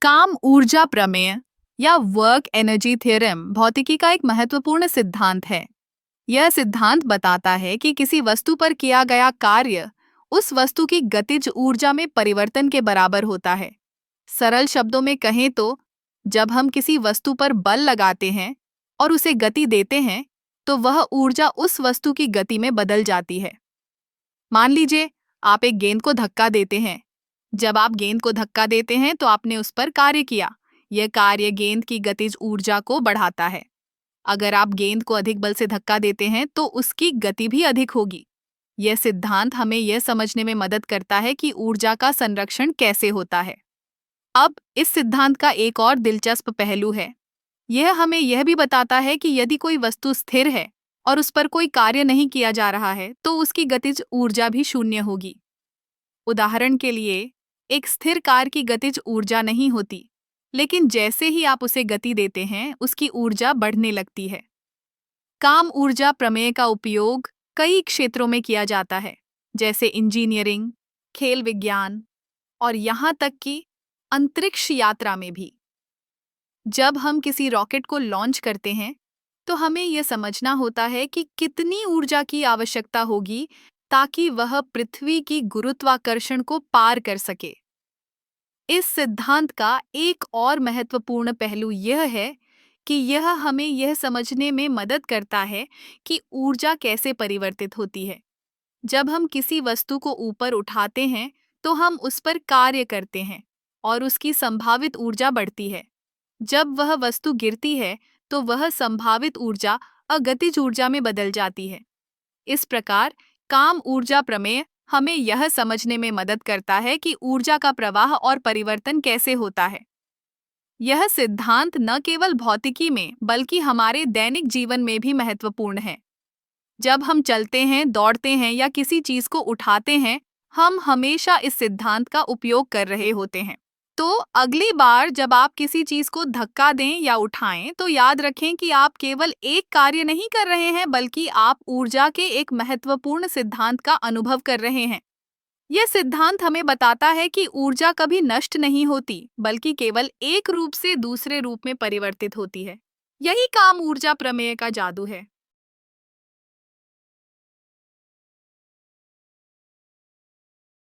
काम ऊर्जा प्रमेय या वर्क एनर्जी थ्योरम भौतिकी का एक महत्वपूर्ण सिद्धांत है। यह सिद्धांत बताता है कि किसी वस्तु पर किया गया कार्य उस वस्तु की गतिज ऊर्जा में परिवर्तन के बराबर होता है। सरल शब्दों में कहें तो जब हम किसी वस्तु पर बल लगाते हैं और उसे गति देते हैं तो वह ऊर्जा उस वस्तु की गति में बदल जाती है। मान लीजिए आप एक गेंद को धक्का देते हैं। जब आप गेंद को धक्का देते हैं तो आपने उस पर कार्य किया। यह कार्य गेंद की गतिज ऊर्जा को बढ़ाता है। अगर आप गेंद को अधिक बल से धक्का देते हैं तो उसकी गति भी अधिक होगी। यह सिद्धांत हमें यह समझने में मदद करता है कि ऊर्जा का संरक्षण कैसे होता है। अब इस सिद्धांत का एक और दिलचस्प पहलू है। यह हमें यह भी बताता है कि यदि कोई वस्तु स्थिर है और उस पर कोई कार्य नहीं किया जा रहा है तो उसकी गतिज ऊर्जा भी शून्य होगी। उदाहरण के लिए, एक स्थिर कार की गतिज ऊर्जा नहीं होती, लेकिन जैसे ही आप उसे गति देते हैं उसकी ऊर्जा बढ़ने लगती है। काम ऊर्जा प्रमेय का उपयोग कई क्षेत्रों में किया जाता है, जैसे इंजीनियरिंग, खेल विज्ञान और यहाँ तक कि अंतरिक्ष यात्रा में भी। जब हम किसी रॉकेट को लॉन्च करते हैं तो हमें यह समझना होता है कि कितनी ऊर्जा की आवश्यकता होगी ताकि वह पृथ्वी की गुरुत्वाकर्षण को पार कर सके। इस सिद्धांत का एक और महत्वपूर्ण पहलू यह है कि यह हमें यह समझने में मदद करता है कि ऊर्जा कैसे परिवर्तित होती है। जब हम किसी वस्तु को ऊपर उठाते हैं तो हम उस पर कार्य करते हैं और उसकी संभावित ऊर्जा बढ़ती है। जब वह वस्तु गिरती है तो वह संभावित ऊर्जा अगतिज ऊर्जा में बदल जाती है। इस प्रकार काम ऊर्जा प्रमेय हमें यह समझने में मदद करता है कि ऊर्जा का प्रवाह और परिवर्तन कैसे होता है। यह सिद्धांत न केवल भौतिकी में बल्कि हमारे दैनिक जीवन में भी महत्वपूर्ण है। जब हम चलते हैं, दौड़ते हैं या किसी चीज को उठाते हैं, हम हमेशा इस सिद्धांत का उपयोग कर रहे होते हैं। तो अगली बार जब आप किसी चीज को धक्का दें या उठाएं तो याद रखें कि आप केवल एक कार्य नहीं कर रहे हैं बल्कि आप ऊर्जा के एक महत्वपूर्ण सिद्धांत का अनुभव कर रहे हैं। यह सिद्धांत हमें बताता है कि ऊर्जा कभी नष्ट नहीं होती बल्कि केवल एक रूप से दूसरे रूप में परिवर्तित होती है। यही काम ऊर्जा प्रमेय का जादू है।